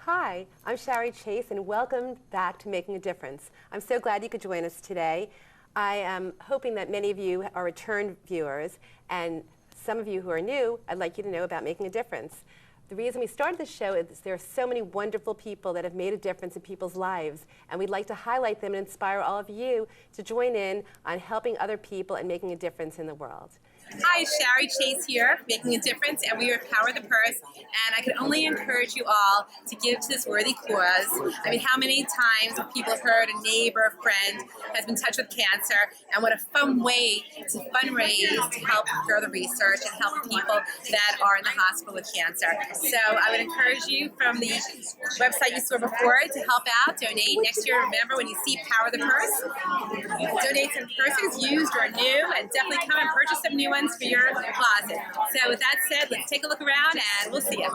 Hi, I'm Shari Chase, and welcome back to Making a Difference. I'm so glad you could join us today. I am hoping that many of you are return viewers, and some of you who are new, I'd like you to know about Making a Difference. The reason we started this show is there are so many wonderful people that have made a difference in people's lives, and we'd like to highlight them and inspire all of you to join in on helping other people and making a difference in the world. Hi, Shari Chase here, Making a Difference, and we are Power the Purse, and I can only encourage you all to give to this worthy cause. I mean, how many times have people heard a neighbor, a friend has been touched with cancer, and what a fun way to fundraise to help further research and help people that are in the hospital with cancer. So I would encourage you from the website you saw before to help out, donate. Next year, remember, when you see Power the Purse, donate some purses, used or new, and definitely come and purchase some new ones for your closet. So with that said, let's take a look around and we'll see you.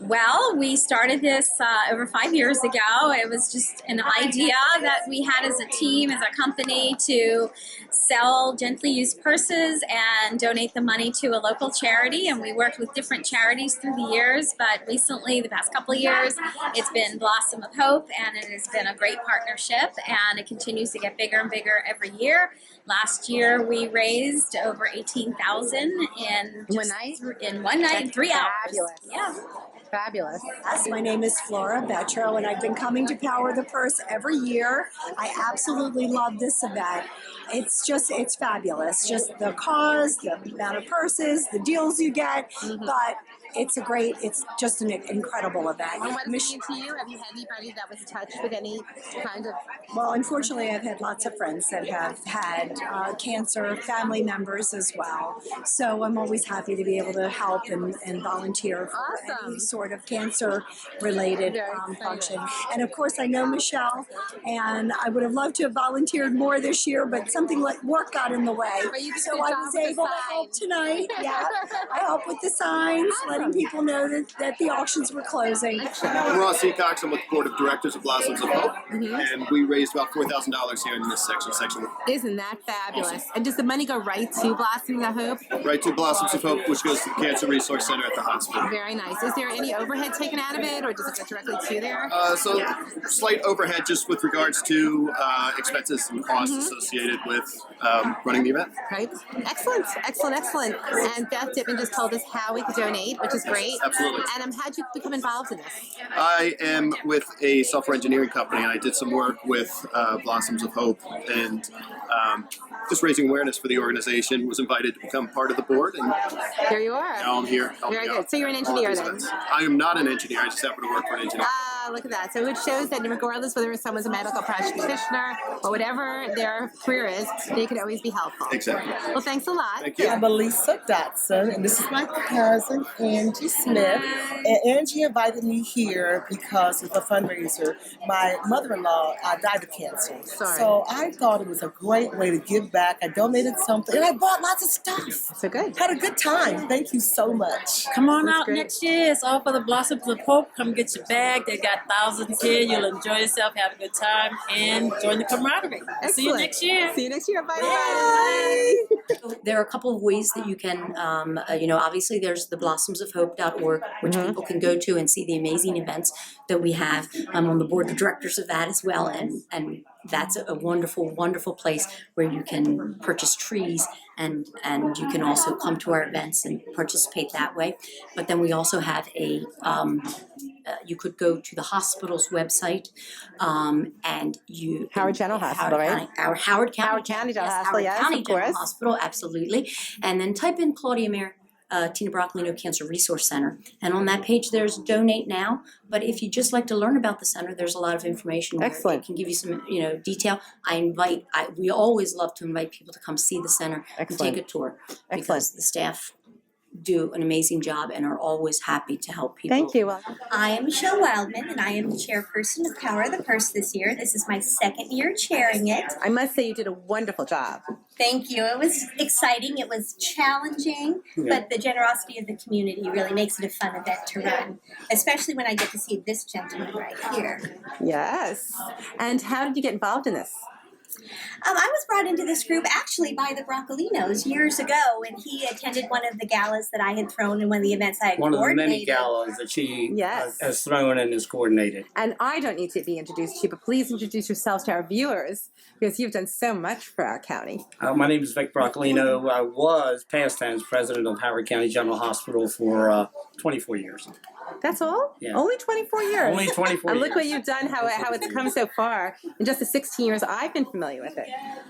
Well, we started this over 5 years ago. It was just an idea that we had as a team, as a company, to sell gently used purses and donate the money to a local charity. And we worked with different charities through the years, but recently, the past couple of years, it's been Blossom of Hope, and it has been a great partnership, and it continues to get bigger and bigger every year. Last year, we raised over $18,000 in one night, in 3 hours. Fabulous. Yeah. Fabulous. Yes, my name is Flora Betro, and I've been coming to Power the Purse every year. I absolutely love this event. It's fabulous. Just the cause, the amount of purses, the deals you get, but it's just an incredible event. And what does it mean to you? Have you had anybody that was touched with any kind of... Well, unfortunately, I've had lots of friends that have had cancer, family members as well. So I'm always happy to be able to help and volunteer for any sort of cancer-related function. And of course, I know Michelle, and I would have loved to have volunteered more this year, but something like work got in the way. So I was able to help tonight. Yeah, I helped with the signs, letting people know that the auctions were closing. I'm Ross Ecox. I'm with the Board of Directors of Blossoms of Hope, and we raised about $4,000 here in this section. Isn't that fabulous? And does the money go right to Blossoms of Hope? Right to Blossoms of Hope, which goes to the Cancer Resource Center at the hospital. Very nice. Is there any overhead taken out of it, or does it go directly to there? So slight overhead just with regards to expenses and costs associated with running the event. Right. Excellent, excellent, excellent. And Beth Dittman just told us how we could donate, which is great. Absolutely. And how'd you become involved in this? I am with a software engineering company, and I did some work with Blossoms of Hope, and just raising awareness for the organization. Was invited to become part of the board, and There you are. now I'm here helping Very out. good. So you're an engineer then? I am not an engineer. I just happen to work for an engineer. Look at that. So it shows that regardless whether someone's a medical practitioner or whatever their career is, they can always be helpful. Exactly. Well, thanks a lot. Thank you. I'm Elisa Dotson, and this is my cousin, Angie Smith. And Angie invited me here because of a fundraiser. My mother-in-law died of cancer. Sorry. So I thought it was a great way to give back. I donated something, and I bought lots of stuff. So good. Had a good time. Thank you so much. Come on That's out great. next year. It's all for the Blossoms of Hope. Come get your bag. They got thousands here. You'll enjoy yourself, have a good time, and join the camaraderie. See you Excellent. next year. See you next year. Bye. There are a couple of ways that you can, obviously there's the blossomsofhope.org, which people can go to and see the amazing events that we have. I'm on the board of directors of that as well, and that's a wonderful, wonderful place where you can purchase trees and you can also come to our events and participate that way. But then we also have you could go to the hospital's website, and you Howard General Hospital, right? Our Howard County. Howard County General yes, Hospital, Howard yes, County of General course. Hospital, absolutely. And then type in Claudia Mayer, Tina Broccolino Cancer Resource Center. And on that page, there's Donate Now. But if you just like to learn about the center, there's a lot of information where Excellent. it can give you some, detail. We always love to invite people to come see the center Excellent. and take a tour Excellent. because the staff do an amazing job and are always happy to help people. Thank you. Well, I am Michelle Wildman, and I am the chairperson of Power of the Purse this year. This is my second year chairing it. I must say you did a wonderful job. Thank you. It was exciting. It was challenging, but the generosity of the community really makes it a fun event to run, especially when I get to see this gentleman right here. Yes. And how did you get involved in this? I was brought into this group actually by the Broccolinos years ago, and he attended one of the galas that I had thrown in one of the events I had One of the coordinated. many galas that she Yes. has thrown and has coordinated. And I don't need to be introduced to you, but please introduce yourselves to our viewers because you've done so much for our county. My name is Vic Broccolino. I was past tense president of Howard County General Hospital for 24 years. That's all? Yeah. Only 24 years. Only 24 And years. look what you've done, how it's come so far. In just the 16 years I've been familiar with it.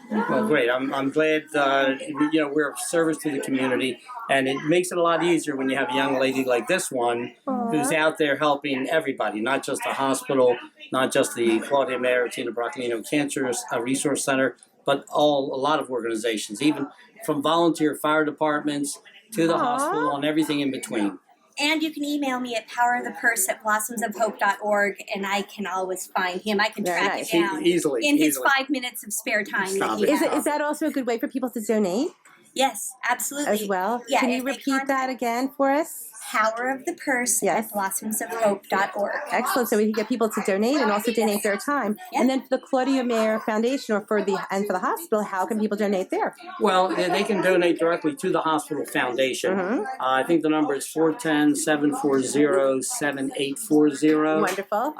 Well, great. I'm glad we're of service to the community, and it makes it a lot easier when you have a young lady like this one who's out there helping everybody, not just the hospital, not just the Claudia Maritina Broccolino Cancer Resource Center, but a lot of organizations, even from volunteer fire departments to the hospital and everything in between. And you can email me at powerofthePurse@blossomsofhope.org, and I can always find him. I can track him down Easily. in his 5 minutes of spare time that he has. Is that also a good way for people to donate Yes, absolutely. as well? Yeah, Can if you they repeat that again for us? powerofthePurse@blossomsofhope.org. Excellent. So we can get people to donate and also donate their time. And then for the Claudia Mayer Foundation or for the hospital, how can people donate there? Well, they can donate directly to the hospital foundation. I think the number is 410-740-7840. Wonderful.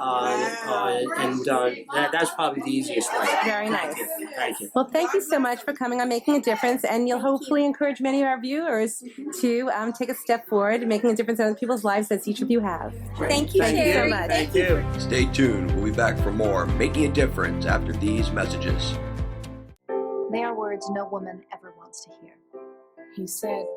That's probably the easiest way. Very nice. Thank you. Well, thank you so much for coming on Making a Difference, and you'll hopefully encourage many of our viewers to take a step forward, making a difference in other people's lives as each of you have. Thank you, Thank you so Shari. much. Thank you. Stay tuned. We'll be back for more Making a Difference after these messages. They are words no woman ever wants to hear. He said,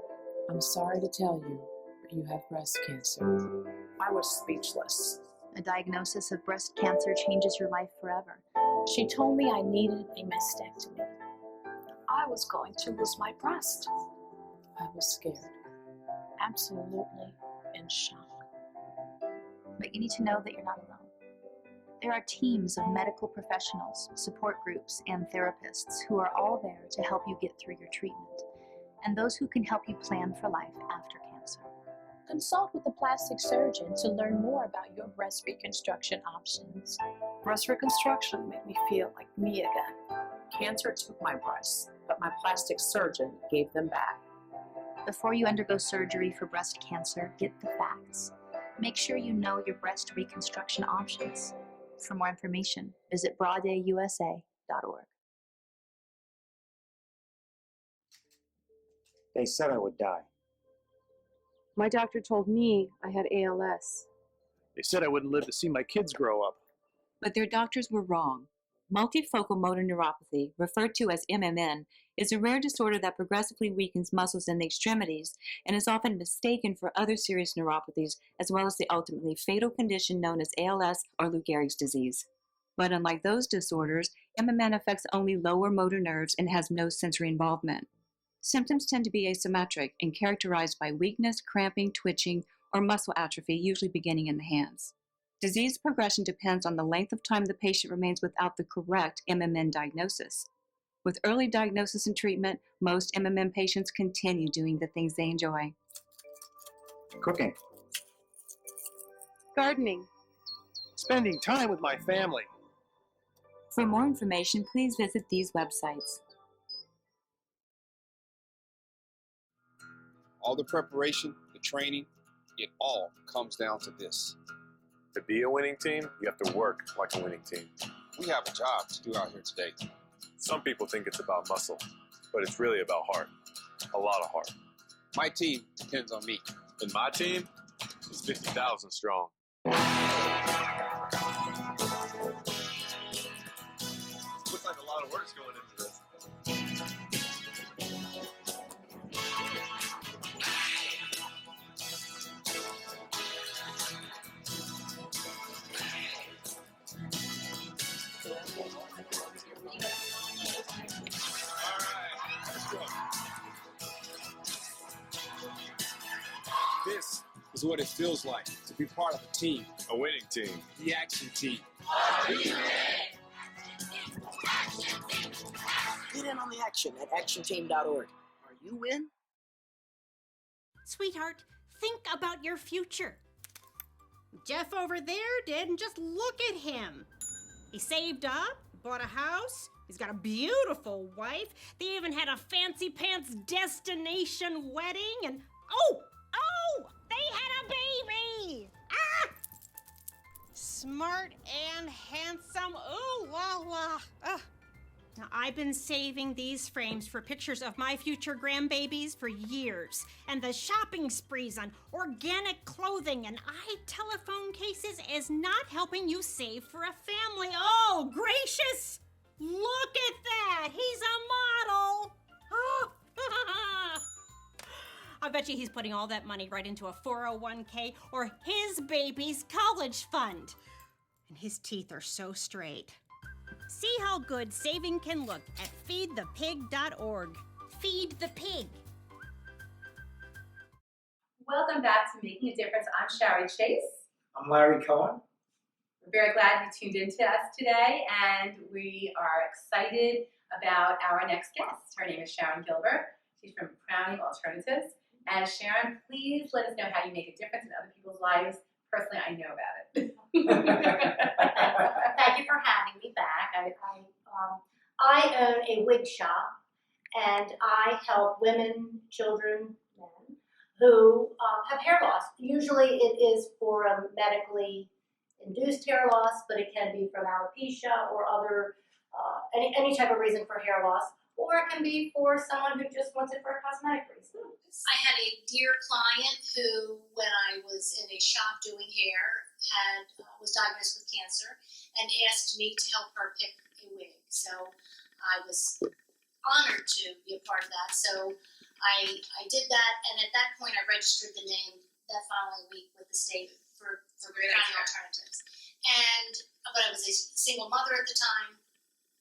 "I'm sorry to tell you, but you have breast cancer." I was speechless. A diagnosis of breast cancer changes your life forever. She told me I needed a mastectomy. I was going to lose my breast. I was scared. Absolutely in shock. But you need to know that you're not alone. There are teams of medical professionals, support groups, and therapists who are all there to help you get through your treatment, and those who can help you plan for life after cancer. Consult with a plastic surgeon to learn more about your breast reconstruction options. Breast reconstruction made me feel like me again. Cancer took my breasts, but my plastic surgeon gave them back. Before you undergo surgery for breast cancer, get the facts. Make sure you know your breast reconstruction options. For more information, visit broaddayusa.org. They said I would die. My doctor told me I had ALS. They said I wouldn't live to see my kids grow up. But their doctors were wrong. Multifocal motor neuropathy, referred to as MMN, is a rare disorder that progressively weakens muscles in the extremities and is often mistaken for other serious neuropathies, as well as the ultimately fatal condition known as ALS or Lou Gehrig's disease. But unlike those disorders, MMN affects only lower motor nerves and has no sensory involvement. Symptoms tend to be asymmetric and characterized by weakness, cramping, twitching, or muscle atrophy, usually beginning in the hands. Disease progression depends on the length of time the patient remains without the correct MMN diagnosis. With early diagnosis and treatment, most MMN patients continue doing the things they enjoy. Cooking. Gardening. Spending time with my family. For more information, please visit these websites. All the preparation, the training, it all comes down to this. To be a winning team, you have to work like a winning team. We have a job to do out here today. Some people think it's about muscle, but it's really about heart. A lot of heart. My team depends on me. And my team is 50,000 strong. Looks like a lot of work's going into this. This is what it feels like to be part of a team. A winning team. The action team. Get in on the action at actionteam.org. Are you in? Sweetheart, think about your future. Jeff over there didn't just look at him. He saved up, bought a house. He's got a beautiful wife. They even had a fancy pants destination wedding, and oh, they had a baby. Ah! Smart and handsome. Ooh, la la. Now, I've been saving these frames for pictures of my future grandbabies for years, and the shopping sprees on organic clothing and telephone cases is not helping you save for a family. Oh, gracious! Look at that! He's a model! Oh. I bet you he's putting all that money right into a 401k or his baby's college fund. And his teeth are so straight. See how good saving can look at feedthepig.org. Feed the pig. Welcome back to Making a Difference. I'm Shari Chase. I'm Larry Cohen. We're very glad you tuned in to us today, and we are excited about our next guest. Her name is Sharon Gilbert. She's from Crowning Alternatives. And Sharon, please let us know how you make a difference in other people's lives. Personally, I know about it. Thank you for having me back. I own a wig shop, and I help women, children, men who have hair loss. Usually it is for a medically induced hair loss, but it can be from alopecia or other, any type of reason for hair loss, or it can be for someone who just wants it for a cosmetic reason. I had a dear client who, when I was in a shop doing hair, was diagnosed with cancer and asked me to help her pick a wig. So I was honored to be a part of that. So I did that, and at that point I registered the name that following week with the state for Crowning Alternatives. But I was a single mother at the time,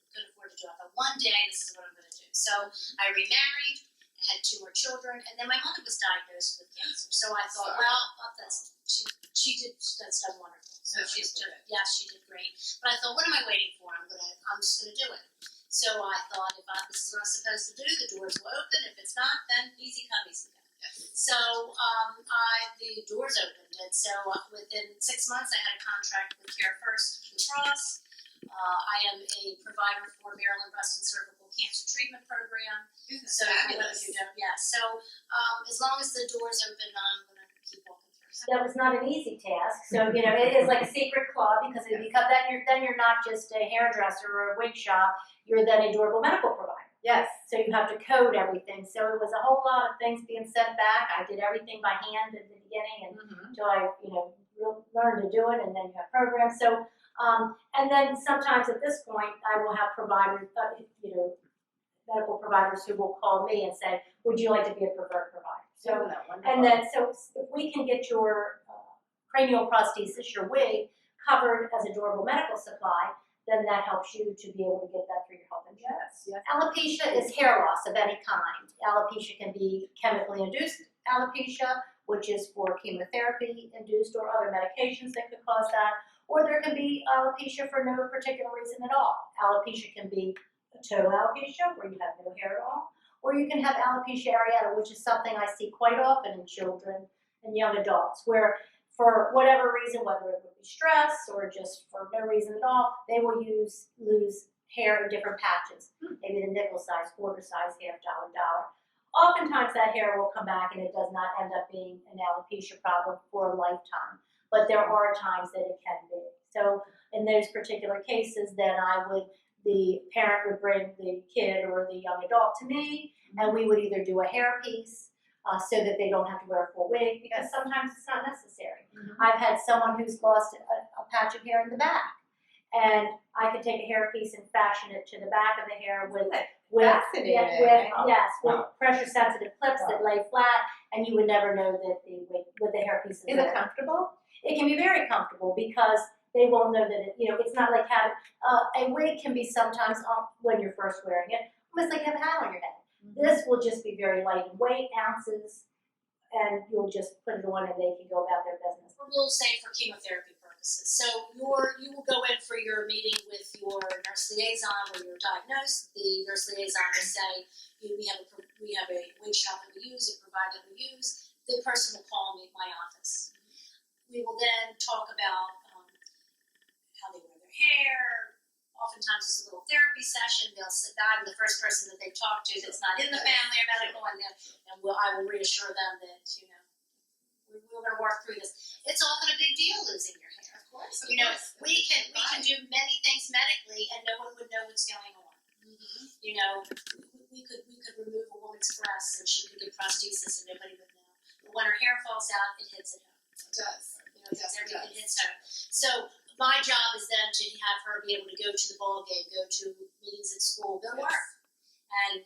couldn't afford to do it. But one day, this is what I'm going to do. So I remarried, had 2 more children, and then my mother was diagnosed with cancer. So I thought, she did done wonderful. So she did great. But I thought, what am I waiting for? I'm just going to do it. So I thought, if this is what I'm supposed to do, the doors will open. If it's not, then easy come, easy go. So the doors opened, and so within 6 months, I had a contract with Care First Blue Cross. I am a provider for Maryland Breast and Cervical Cancer Treatment Program. So fabulous. So as long as the doors open, I'm going to keep walking through. That was not an easy task. So it is like a secret club because then you're not just a hairdresser or a wig shop. You're then a durable medical provider. Yes. So you have to code everything. So it was a whole lot of things being sent back. I did everything by hand at the beginning until I learned to do it, and then you have programs. So and then sometimes at this point I will have providers, medical providers who will call me and say, "Would you like to be a preferred provider?" So if we can get your cranial prosthesis, your wig, covered as a durable medical supply, then that helps you to be able to get that through your health insurance. Yes. Alopecia is hair loss of any kind. Alopecia can be chemically induced alopecia, which is for chemotherapy induced or other medications that could cause that. Or there can be alopecia for no particular reason at all. Alopecia can be a total alopecia, where you have no hair at all. Or you can have alopecia areata, which is something I see quite often in children and young adults, where for whatever reason, whether it would be stress or just for no reason at all, they will lose hair in different patches. Maybe the nickel size, quarter size, $half dollar. Oftentimes that hair will come back and it does not end up being an alopecia problem for a lifetime. But there are times that it can be. So in those particular cases, then the parent would bring the kid or the young adult to me, and we would either do a hair piece so that they don't have to wear a full wig, because sometimes it's not necessary. I've had someone who's lost a patch of hair in the back, and I could take a hair piece and fashion it to the back of the hair with pressure sensitive clips that lay flat, and you would never know that the hair piece is it comfortable? It can be very comfortable because they won't know that it's not like having a wig can be sometimes when you're first wearing it, almost like have a hat on your head. This will just be very light in weight, ounces, and you'll just put it on and they can go about their business. We'll say for chemotherapy purposes. So you will go in for your meeting with your nurse liaison when you're diagnosed. The nurse liaison will say, we have a wig shop that we use, a provider that we use. The person will call me at my office. We will then talk about how they wear their hair, oftentimes it's a little therapy session. They'll sit down, the first person that they've talked to that's not in the family or medical, and I will reassure them that, we're going to work through this. It's often a big deal losing your hair. Of course. We can do many things medically, and no one would know what's going on. We could remove a woman's breasts and she could get prosthesis and nobody would know. But when her hair falls out, it hits at home. It does. It hits home. So my job is then to have her be able to go to the ball game, go to meetings at school, go to work, and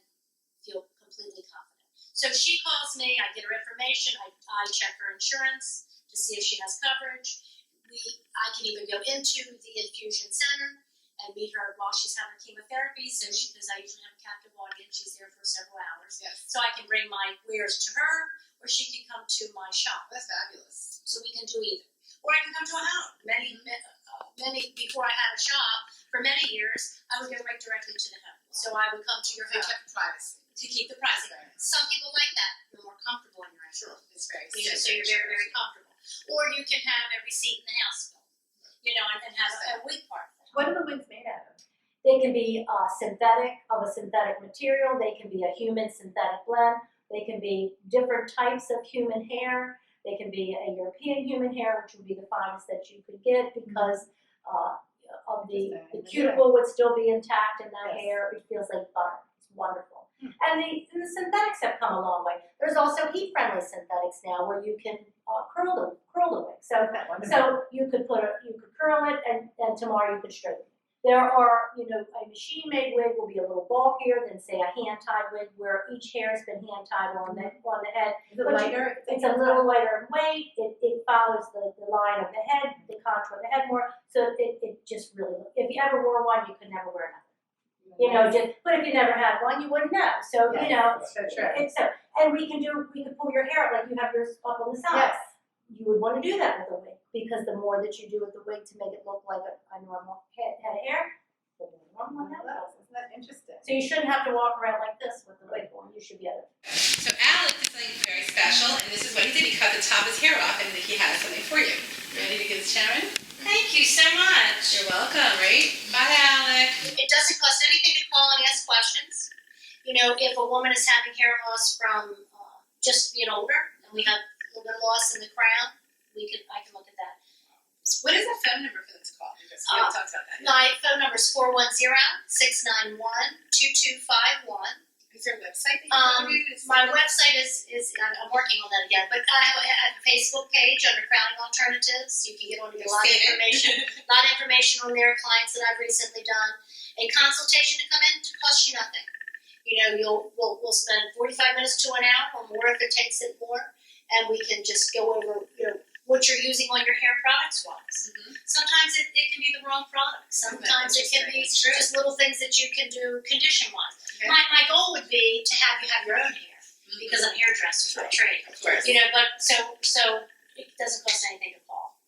feel completely confident. So she calls me, I get her information, I check her insurance to see if she has coverage. I can even go into the infusion center and meet her while she's having chemotherapy. So because I usually have a captive audience, she's there for several hours. Yes. So I can bring my wares to her, or she can come to my shop. That's fabulous. So we can do either. Or I can come to a home. Many before I had a shop, for many years, I would go right directly to the home. So I would come to your home. To keep privacy. To keep the privacy. Some people like that. You're more comfortable in your own. Sure. It's very So you're very, very comfortable. Or you can have every seat in the house filled, and have a wig part. What are the wigs made out of? They can be of a synthetic material. They can be a human synthetic blend. They can be different types of human hair. They can be a European human hair, which would be the finest that you could get because of the cuticle would still be intact in that hair. It feels like butter. It's wonderful. And the synthetics have come a long way. There's also heat-friendly synthetics now where you can curl the wig. So you could curl it and tomorrow you could straighten it. There are, a machine-made wig will be a little bulkier than say a hand-tied wig where each hair has been hand-tied on the head. Is it lighter? It's a little lighter in weight. It follows the line of the head, the contour of the head more. So it just really, if you ever wore one, you could never wear another. But if you never had one, you wouldn't know. So, That's so true. And we could pull your hair out like you have yours up on the side. Yes. You would want to do that with a wig because the more that you do with the wig to make it look like a normal head of hair, the more normal it is. Isn't that interesting? So you shouldn't have to walk around like this with the wig on. You should be able to. So Alex did something very special, and this is what he did. He cut the top of his hair off, and he has something for you. Ready to give this, Sharon? Thank you so much. You're welcome, right? Bye, Alex. It doesn't cost anything to call and ask questions. If a woman is having hair loss from just being older, and we have a little bit of loss in the crown, I can look at that. What is the phone number for this call? Because we haven't talked about that yet. My phone number is 410-691-2251. Is there a website that you can use? My website is I'm working on that again, but I have a Facebook page under Crowning Alternatives. You can get on a lot of information. A lot of information on there, clients that I've recently done. A consultation to come in to cost you nothing. We'll spend 45 minutes to an hour or more if it takes it more, and we can just go over what you're using on your hair products wise. Sometimes it can be the wrong product. Sometimes it can be just little things that you can do condition wise. Okay. My goal would be to have you have your own hair because I'm hairdresser by trade. Of course. But so it doesn't cost anything to call.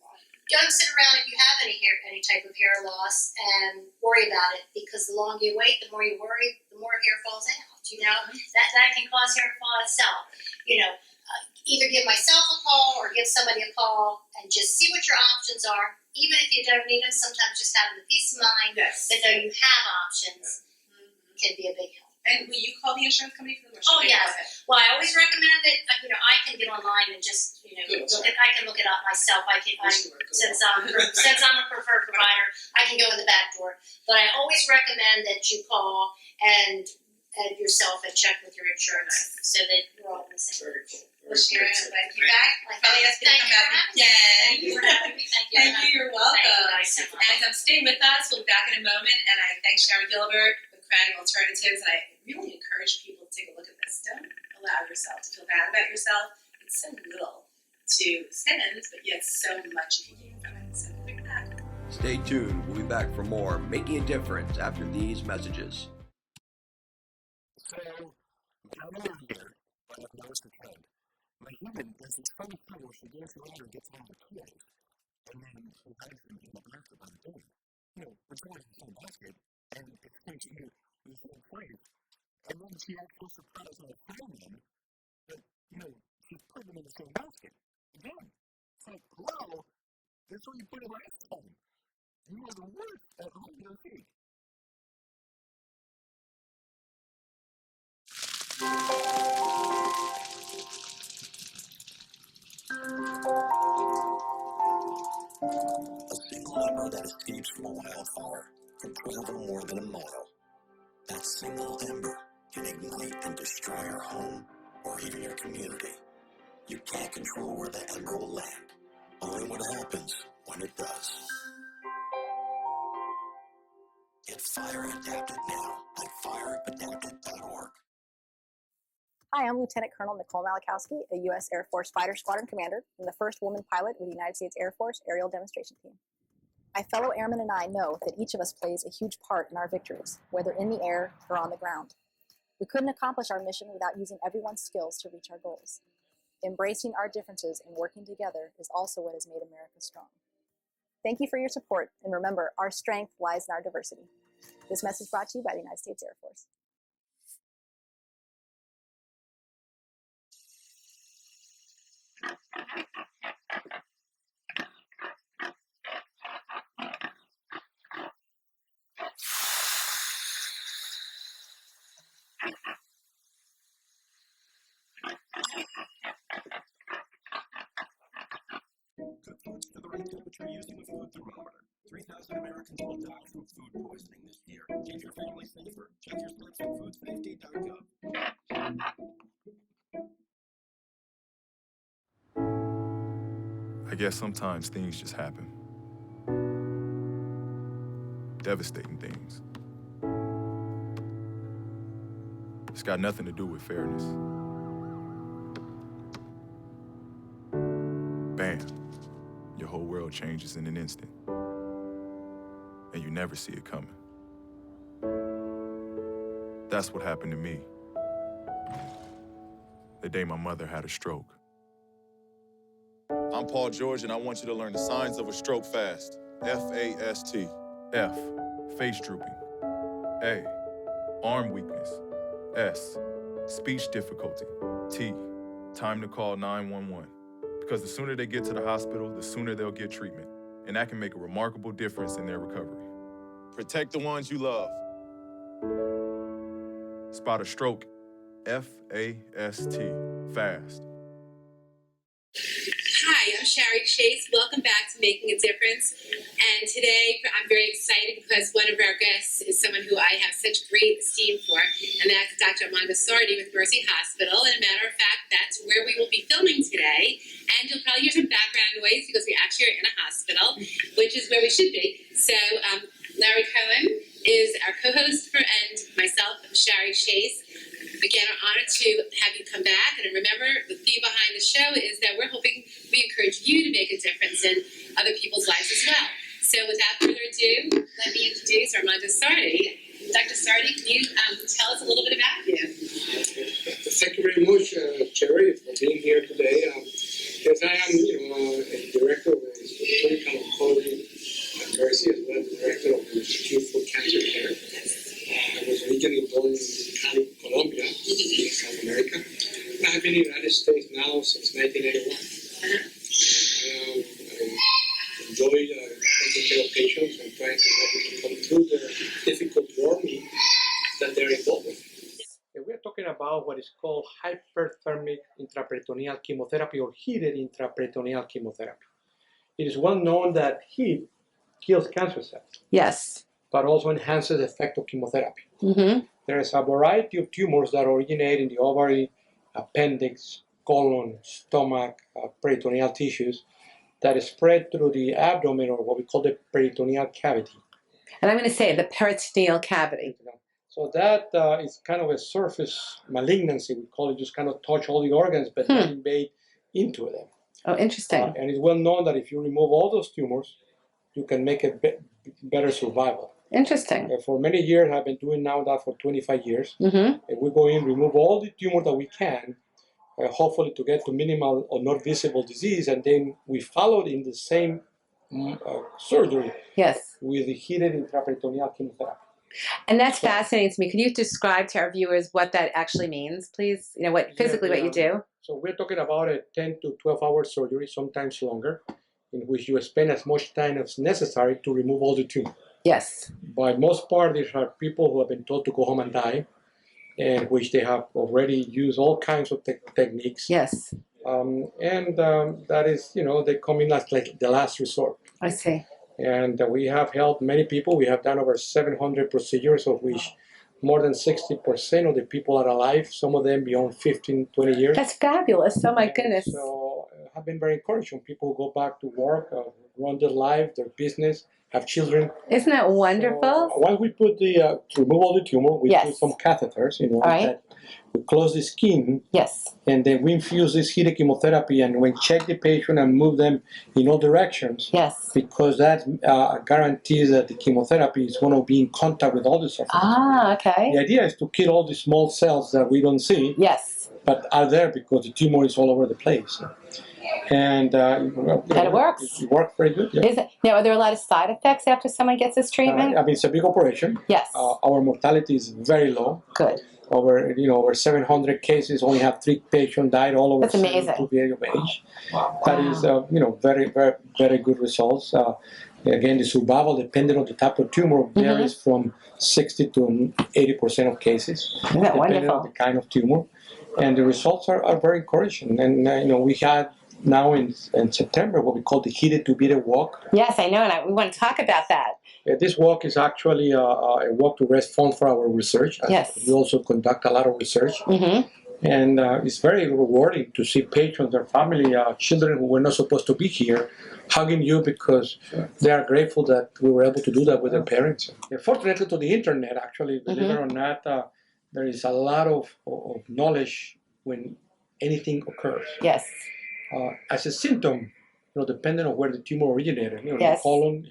Don't sit around if you have any type of hair loss and worry about it because the longer you wait, the more you worry, the more hair falls out. That can cause hair to fall itself. Either give myself a call or give somebody a call and just see what your options are. Even if you don't need them, sometimes just having the peace of mind that know you have options can be a big help. And will you call the insurance company for them? Oh, yes. Well, I always recommend that, I can get online and just, I can look it up myself. Since I'm a preferred provider, I can go in the back door. But I always recommend that you call and yourself and check with your insurance so that we're all on the same page. Well, Sharon, I'm glad you're back. Probably ask you to come back again. Thank you for having me. Thank you. You're welcome. Thank you guys so much. And stay with us. We'll be back in a moment. And I thank Shari Gilbert with Crowning Alternatives. And I really encourage people to take a look at this. Don't allow yourself to feel bad about yourself. It's so little to spend, but yet so much you can gain from it. So we'll be back. Stay tuned. We'll be back for more Making a Difference after these messages. So, down the road here, I have noticed a trend. My human does this funny thing where she goes around and gets all the toys, and then she hides them in the basket on the door. It's always the same basket, and it thinks the same place. And then she acts so surprised when I find them, that, she put them in the same basket. Again, it's like, hello, that's where you put it last time. You are the worst at hiding your feet. A single ember that escapes from a wildfire can travel more than a mile. That single ember can ignite and destroy your home or even your community. You can't control where the ember will land, only what happens when it does. Get fire adapted now at fireadapted.org. Hi, I'm Lieutenant Colonel Nicole Malachowski, a U.S. Air Force Fighter Squadron Commander and the first woman pilot with the United States Air Force Aerial Demonstration Team. My fellow airmen and I know that each of us plays a huge part in our victories, whether in the air or on the ground. We couldn't accomplish our mission without using everyone's skills to reach our goals. Embracing our differences and working together is also what has made America strong. Thank you for your support, and remember, our strength lies in our diversity. This message brought to you by the United States Air Force. Cook foods to the right temperature using a food thermometer. 3,000 Americans will die from food poisoning this year. Keep your family safer. Check your stats at foodsafety.gov. I guess sometimes things just happen. Devastating things. It's got nothing to do with fairness. Bam. Your whole world changes in an instant. And you never see it coming. That's what happened to me. The day my mother had a stroke. I'm Paul George, and I want you to learn the signs of a stroke fast. F-A-S-T. F, face drooping. A, arm weakness. S, speech difficulty. T, time to call 911. Because the sooner they get to the hospital, the sooner they'll get treatment. And that can make a remarkable difference in their recovery. Protect the ones you love. Spot a stroke. F-A-S-T. Fast. Hi, I'm Shari Chase. Welcome back to Making a Difference. And today I'm very excited because one of our guests is someone who I have such great esteem for, and that's Dr. Amanda Sardi with Mercy Hospital. And a matter of fact, that's where we will be filming today. And you'll probably hear some background noise because we actually are in a hospital, which is where we should be. So Larry Cohen is our co-host and myself, Shari Chase. Again, I'm honored to have you come back. And remember, the theme behind the show is that we're hoping we encourage you to make a difference in other people's lives as well. So without further ado, let me introduce Armando Sardi. Dr. Sardi, can you tell us a little bit about you? Thank you very much, Shari, for being here today. Yes, I am a director of clinical oncology at Mercy, as well as director of the Institute for Cancer Care. I was originally born in Cali, Colombia, in South America. I have been in the United States now since 1981. I enjoy taking care of patients and trying to help them to come through the difficult journey that they're involved with. We're talking about what is called hyperthermic intraperitoneal chemotherapy or heated intraperitoneal chemotherapy. It is well known that heat kills cancer cells. Yes. But also enhances the effect of chemotherapy. Mm-hmm. There is a variety of tumors that originate in the ovary, appendix, colon, stomach, peritoneal tissues that is spread through the abdomen or what we call the peritoneal cavity. And I'm going to say the peritoneal cavity. So that is kind of a surface malignancy, we call it, just kind of touch all the organs but not invade into them. Oh, interesting. And it's well known that if you remove all those tumors, you can make a better survival. Interesting. For many years, I've been doing now that for 25 years. Mm-hmm. And we go in, remove all the tumor that we can, hopefully to get to minimal or not visible disease, and then we follow it in the same surgery. Yes. With the heated intraperitoneal chemotherapy. And that's fascinating to me. Can you describe to our viewers what that actually means, please? You know, what physically what you do? So we're talking about a 10 to 12-hour surgery, sometimes longer, in which you spend as much time as necessary to remove all the tumor. Yes. By most part, these are people who have been told to go home and die. in which they have already used all kinds of techniques. Yes. That is, they come in as like the last resort. I see. And we have helped many people. We have done over 700 procedures, of which more than 60% of the people are alive, some of them beyond 15, 20 years. That's fabulous. Oh, my goodness. So have been very encouraging. People go back to work, run their life, their business, have children. Isn't that wonderful? So, while we put to remove all the tumor, we put some catheters, that we close the skin. Yes. And then we infuse this heated chemotherapy, and we check the patient and move them in all directions. Yes. Because that guarantees that the chemotherapy is going to be in contact with all the surface. Ah, okay. The idea is to kill all the small cells that we don't see. Yes. But are there because the tumor is all over the place. And it works. It worked very good. Yeah. Now, are there a lot of side effects after someone gets this treatment? It's a big operation. Yes. Our mortality is very low. Good. Over 700 cases, only have 3 patients died, all over 72 years of age. Wow. That is, very, very, very good results. Again, the survival, depending on the type of tumor, varies from 60 to 80% of cases. Isn't that depending wonderful? on the kind of tumor. And the results are very encouraging. And, we had now in September what we call the Heated to Beat walk. Yes, I know, and we want to talk about that. This walk is actually a walk to raise funds for our research. Yes. We also conduct a lot of research. Mm-hmm. And it's very rewarding to see patients, their family, children who were not supposed to be here, hugging you because they are grateful that we were able to do that with their parents. Fortunately to the internet, actually, believe it or not, there is a lot of knowledge when anything occurs. Yes. As a symptom, depending on where the tumor originated, yes. the colon,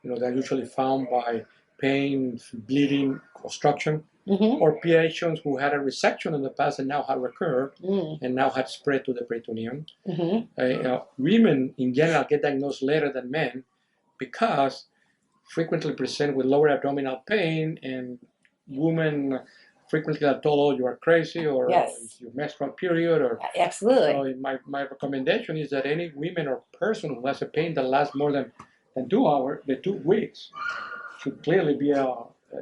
they're usually found by pain, bleeding, obstruction, or patients who had a resection in the past and now have recurred and now had spread to the peritoneum. Women in general get diagnosed later than men because frequently present with lower abdominal pain, and women frequently are told, oh, you are crazy, or it's your menstrual period, or absolutely. So my recommendation is that any women or person who has a pain that lasts more than 2 hours, the 2 weeks, should clearly be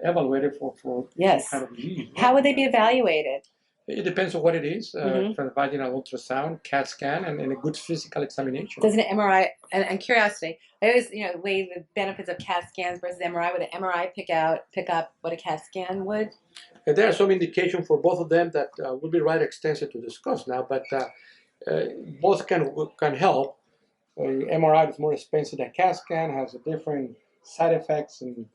evaluated for yes. kind of disease. How would they be evaluated? It depends on what it is. Transvaginal ultrasound, CAT scan, and a good physical examination. Does an MRI, and curiosity, I always weigh the benefits of CAT scans versus MRI. Would an MRI pick up what a CAT scan would? There are some indication for both of them that would be right extensive to discuss now, but both can help. MRI is more expensive than CAT scan, has a different side effects and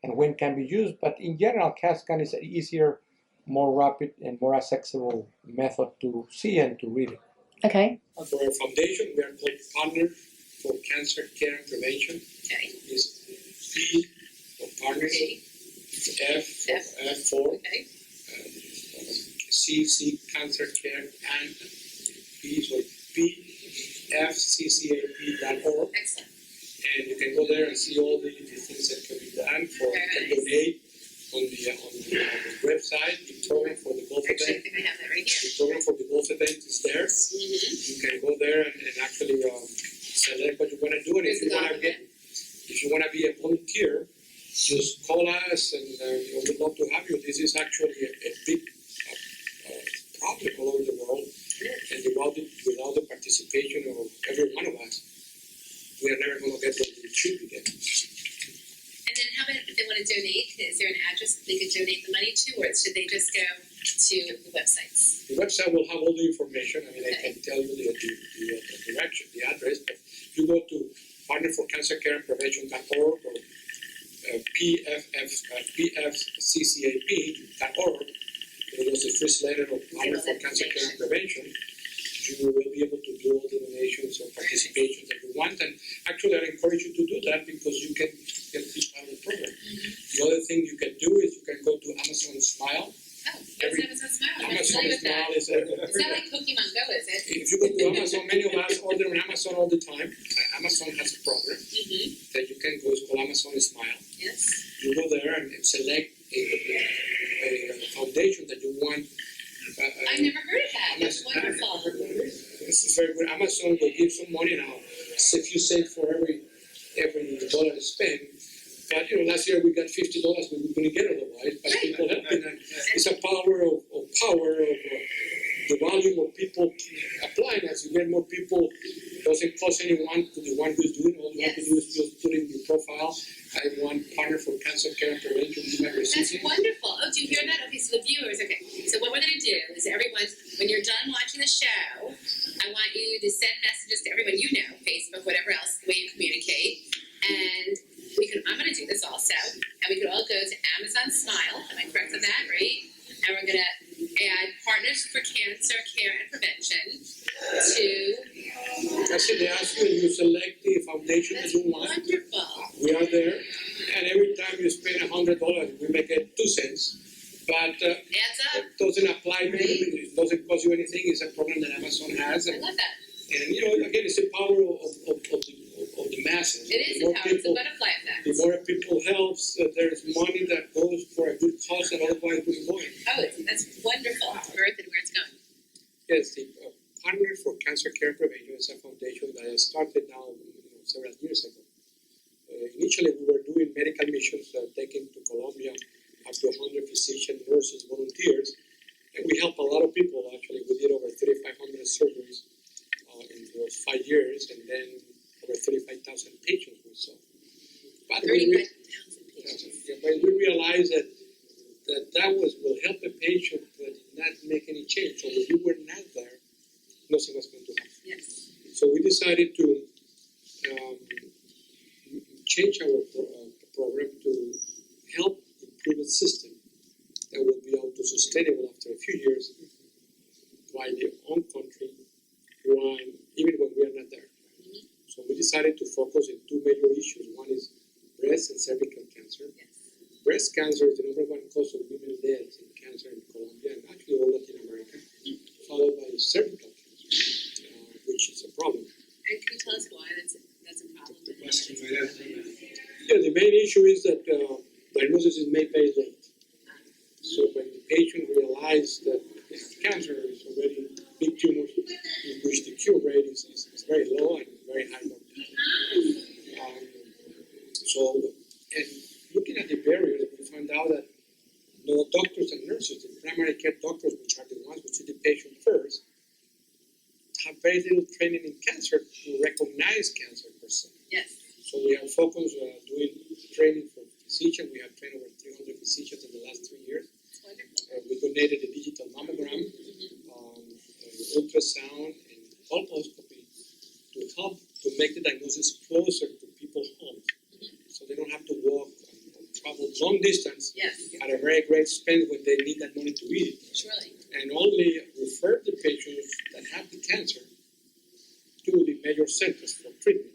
when can be used, but in general, CAT scan is an easier, more rapid, and more accessible method to see and to read it. Okay. For our foundation, we are called Partner for Cancer Care and Prevention. Okay. Is P for partners, F for okay. C Cancer Care, and P, so pfccap.org. Excellent. And you can go there and see all the things that can be done. You can donate on the website. The program for the golf event. I think I have that right here. The program for the golf event is there. You can go there and actually select what you want to do. And if you want to be a volunteer, just call us, and we'd love to have you. This is actually a big problem all over the world, and without the participation of every one of us, we are never going to get what we should be getting. And then how about if they want to donate? Is there an address that they could donate the money to, or should they just go to the websites? The website will have all the information. I mean, I can tell you the direction, the address, but if you go to partnerforcancercareandprevention.org or pfccap.org, there's the first letter of Partner for Cancer Care and Prevention. You will be able to do all the donations or participations that you want. And actually, I encourage you to do that because you can get this part of the program. The other thing you can do is you can go to Amazon Smile. Oh, what's Amazon Smile? Amazon Smile is it's not like Pokemon Go, is it? If you go to Amazon, many of us order on Amazon all the time. Amazon has a program that you can go. It's called Amazon Smile. Yes. You go there and select a foundation that you want. I never heard of that. That's wonderful. This is very good. Amazon will give some money now. It's a few cents for every dollar to spend. But last year we got $50. We couldn't get otherwise. But people helping, and it's a power of cost anyone to the one who's doing it. All you have to do is just put in your profile. I want partner for cancer care and prevention. That's wonderful. Oh, do you hear that? Okay, so the viewers, okay. So what we're going to do is everyone, when you're done watching the show, I want you to send messages to everyone you know, Facebook, whatever else, the way you communicate. And I'm going to do this also. And we could all go to Amazon Smile. Am I correct on that, right? And we're going to add Partners for Cancer Care and Prevention to... That's it. They ask you, and you select the foundation that you want. Wonderful. We are there. And every time you spend $100, we make it 2 cents. But adds up. It doesn't apply to you. It doesn't cost you anything. It's a program that Amazon has. I love that. And, again, it's the power of the masses. It is the power. It's a butterfly effect. The more people helps, there's money that goes for a good cause that otherwise wouldn't go in. Oh, that's wonderful. Earth and where it's going. Yes, the Partner for Cancer Care Prevention is a foundation that has started now several years ago. Initially, we were doing medical missions taken to Colombia, up to 100 physicians, nurses, volunteers, and we helped a lot of people. Actually, we did over 3,500 surgeries in those 5 years, and then over 35,000 patients we saw. But 35,000 patients. But we realized that will help the patient, but not make any change. So if you were not there, nothing was going to happen. Yes. So we decided to change our program to help improve a system that will be auto-sustainable after a few years by their own country, even when we are not there. Mm-hmm. So we decided to focus on 2 major issues. One is breast and cervical cancer. Yes. Breast cancer is the #1 cause of women deaths in cancer in Colombia and actually all Latin America, followed by cervical cancer, which is a problem. And can you tell us why that's a problem? Yeah, the main issue is that diagnosis is made very late. So when the patient realizes that they have cancer, it's already big tumors, in which the cure rate is very low and very high mortality. And looking at the barriers, we found out that doctors and nurses, the primary care doctors, which are the ones who see the patient first, have very little training in cancer to recognize cancer per se. Yes. So we are focused doing training for physicians. We have trained over 300 physicians in the last 3 years. That's wonderful. We donated a digital mammogram, ultrasound, and colposcopy to help to make the diagnosis closer to people's homes. So they don't have to walk and travel long distance at a very great expense when they need that money to eat. Surely. And only refer the patients that have the cancer to the major centers for treatment.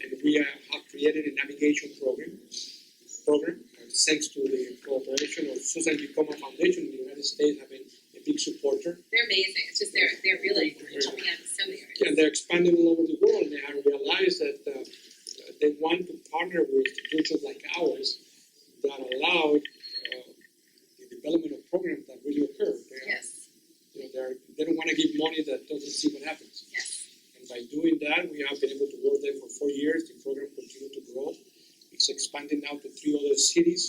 And we have created a navigation program thanks to the cooperation of Susan Bicoma Foundation in the United States, have been a big supporter. They're amazing. It's just they're really helping out in so many areas. Yeah, they're expanding all over the world, and they have realized that they want to partner with institutions like ours that allow the development of programs that really occur. They don't want to give money that doesn't see what happens. Yes. And by doing that, we have been able to work there for 4 years. The program continues to grow. It's expanding now to 3 other cities,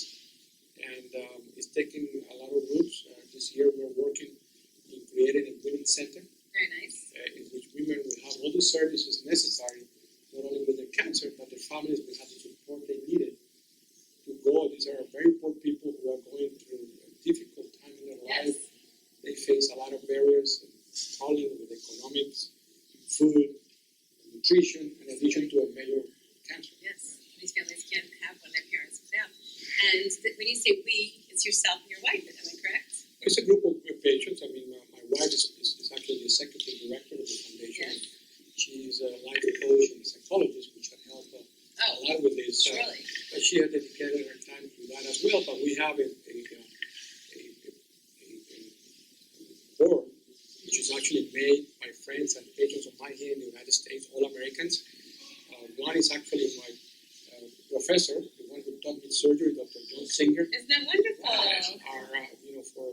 and it's taking a lot of roots. This year, we're working in creating a women's center. Very nice. In which women will have all the services necessary, not only with their cancer, but their families will have the support they needed to go. These are very poor people who are going through a difficult time in their life. They face a lot of barriers and problems with economics, food, nutrition, in addition to a major cancer. Yes, these families can't have one of their parents without. And when you say we, it's yourself and your wife, am I correct? It's a group of patients. I mean, my wife is actually the executive director of the foundation. Yes. She's a life coach and psychologist, which can help a lot with this. Surely. But she has dedicated her time to that as well. But we have a board, which is actually made by friends and patients of mine here in the United States, all Americans. One is actually my professor, the one who taught me surgery, Dr. John Singer. Isn't that wonderful?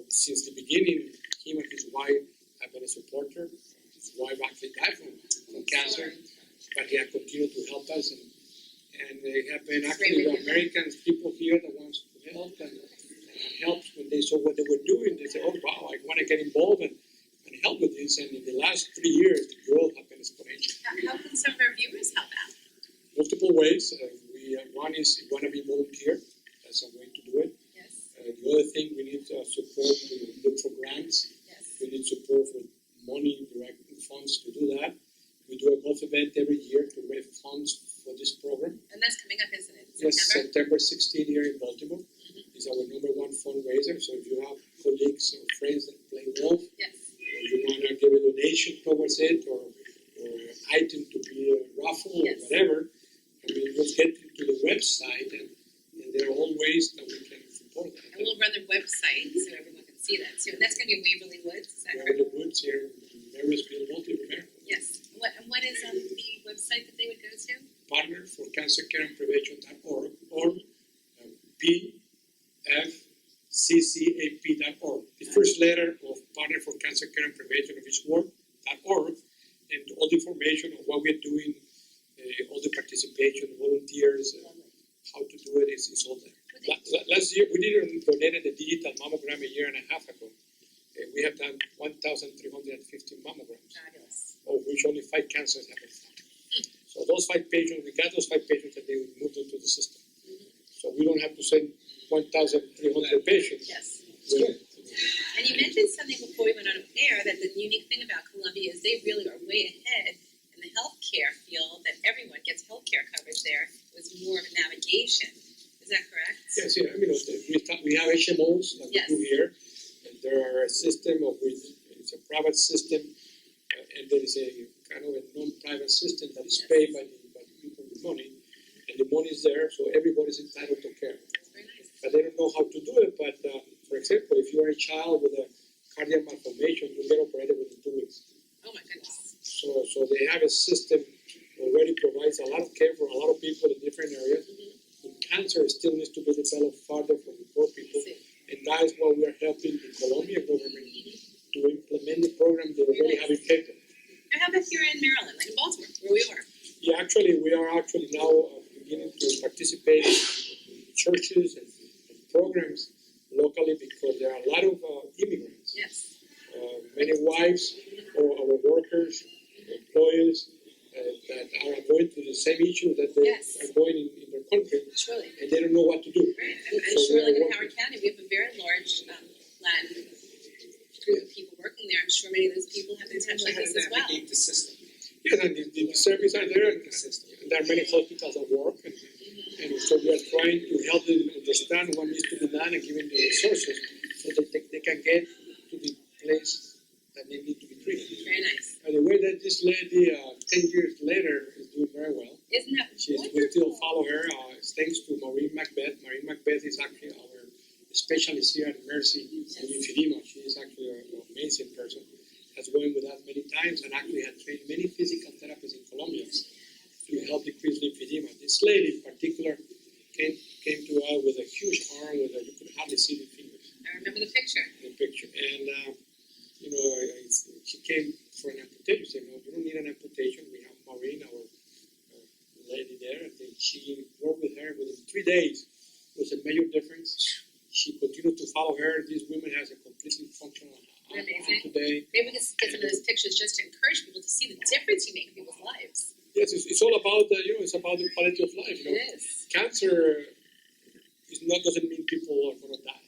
Since the beginning, him and his wife have been a supporter. His wife actually died from cancer, but he has continued to help us, and they have been actually the Americans, people here that wants to help and helps when they saw what they were doing. They said, "Oh wow, I want to get involved and help with this, and in the last 3 years, the growth has been exponential. How can some of our viewers help out? Multiple ways. One is you want to be volunteer. That's a way to do it. Yes. The other thing, we need support to look for grants. Yes. We need support for money, direct funds to do that. We do a golf event every year to raise funds for this program. And that's coming up, isn't it? Yes, September 16 here in Baltimore is our #1 fundraiser. So if you have colleagues or friends that play golf, or you want to give a donation towards it, or item to be a raffle or whatever, I mean, just get to the website, and there are all ways that we can support that. And we'll run the website so everyone can see that too. And that's going to be Waverly Woods, is that correct? Waverly Woods here in Marysville, Baltimore. Yes. And what is on the website that they would go to? Partner for Cancer Care and Prevention.org or pfccap.org. The first letter of Partner for Cancer Care and Prevention of each word.org, and all the information on what we're doing, all the participation, volunteers, how to do it is all there. Last year, we donated a digital mammogram a year and a half ago. We have done 1,350 mammograms, of which only 5 cancers have been found. So those 5 patients, we got those 5 patients and they moved into the system. So we don't have to send 1,300 patients. Yes. And you mentioned something before we went on air, that the unique thing about Columbia is they really are way ahead in the healthcare field, that everyone gets healthcare coverage there. It was more of a navigation. Is that correct? Yes, yeah. I mean, we have HMOs that we do here, and there are a system of which it's a private system, and there is a kind of a non-private system that is paid by the people with money, and the money is there, so everybody's entitled to care. Very nice. But they don't know how to do it. But for example, if you are a child with a cardiac malformation, you get operated within 2 weeks. Oh my goodness. So they have a system already provides a lot of care for a lot of people in different areas. And cancer still needs to be developed further for the poor people, and that is what we are helping the Colombian government to implement the program they already have in Cape Town. And how about here in Maryland, like in Baltimore, where we are? Yeah, actually, we are now beginning to participate in churches and programs locally because there are a lot of immigrants. Yes. Many wives or our workers, employees that are going through the same issues that they are going in their country, and they don't know what to do. Right. And surely in Howard County, we have a very large Latin group of people working there. I'm sure many of those people have been touched like this as well. The system. Yes, and the services are there, and there are many hospitals that work, and so we are trying to help them understand what needs to be done and give them the resources so that they can get to the place that they need to be treated. Very nice. And the way that this lady, 10 years later, is doing very well. Isn't that wonderful? We still follow her, thanks to Maureen Macbeth. Maureen Macbeth is actually our specialist here at Mercy in lymphedema. She is actually an amazing person. Has gone with us many times and actually had trained many physical therapists in Colombia to help decrease lymphedema. This lady in particular came to us with a huge arm with you could hardly see the fingers. I remember the picture. And she came for an amputation. She said, no, you don't need an amputation. We have Maureen, our lady there. I think she worked with her within 3 days. It was a major difference. She continued to follow her. This woman has a completely functional arm today. Maybe we can get some of those pictures just to encourage people to see the difference you make in people's lives. Yes, it's all about it's about the quality of life. It is. Cancer doesn't mean people are going to die.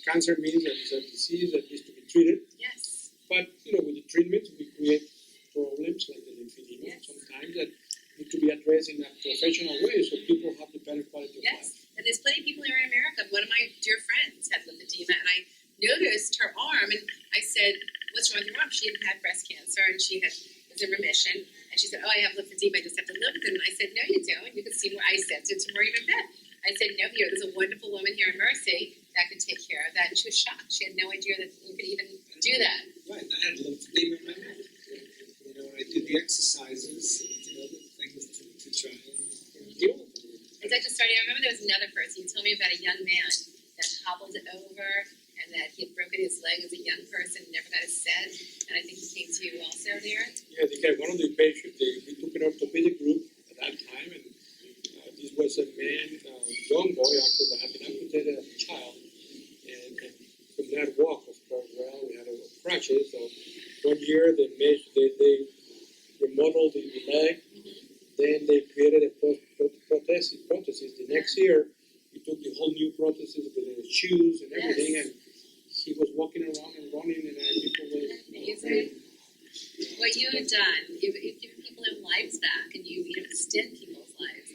Cancer means that it's a disease that needs to be treated. Yes. But with the treatment, we create problems like the lymphedema sometimes that need to be addressed in a professional way so people have the better quality of life. And there's plenty of people here in America. One of my dear friends had lymphedema, and I noticed her arm, and I said, "What's wrong with your arm?" She had had breast cancer, and she was in remission. And she said, "Oh, I have lymphedema. I just have to live with it." And I said, "No, you don't. You can see where I sent it to Maureen Macbeth." I said, "No, here. There's a wonderful woman here in Mercy that could take care of that." And she was shocked. She had no idea that you could even do that. Right. I had lymphedema in my neck. I did the exercises, the things to try and deal with it. And Dr. Shari, I remember there was another person. You told me about a young man that hobbled over and that he had broken his leg as a young person, never got his set. And I think he came to you also there. Yeah, one of the patients, we took an orthopedic group at that time, and this was a man, young boy actually, that had been amputated as a child, and could not walk, of course, well. We had crutches, so 1 year they remodeled the leg, then they created a prosthesis. The next year, he took the whole new prosthesis with the shoes and everything, and he was walking around and running, and people were amazing. What you have done, you've given people their lives back, and you extend people's lives.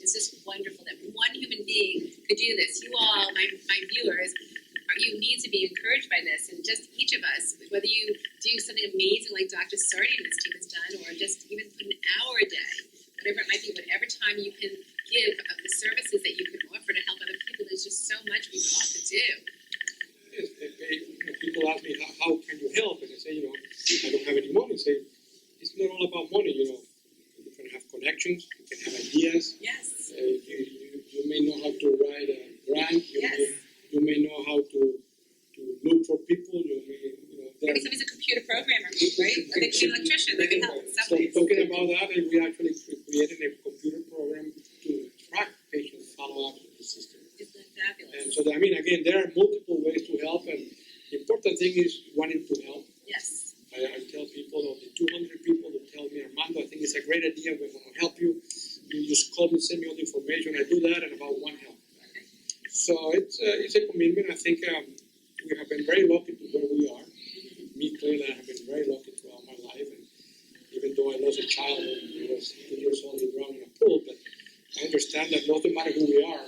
It's just wonderful that one human being could do this. You all, my viewers, you need to be encouraged by this, and just each of us, whether you do something amazing like Dr. Sardi and his team has done, or just even put an hour a day, whatever it might be, whatever time you can give of the services that you can offer to help other people, there's just so much we all could do. People ask me, how can you help? And I say, I don't have any money. I say, it's not all about money, You can have connections, you can have ideas. Yes. You may know how to write a grant. You may know how to look for people. Maybe somebody's a computer programmer, right? Or they can be an electrician, they can help. So talking about that, and we actually created a computer program to track patient follow-up with the system. Isn't that fabulous? And so, again, there are multiple ways to help, and the important thing is wanting to help. Yes. I tell people, of the 200 people who tell me, Armando, I think it's a great idea, we're going to help you. You just call me, send me all the information. I do that, and about one help. Okay. So it's a commitment. I think we have been very lucky to where we are. Me, clearly, I have been very lucky throughout my life, and even though I lost a child when I was 2 years old and drowned in a pool, but I understand that no matter who we are,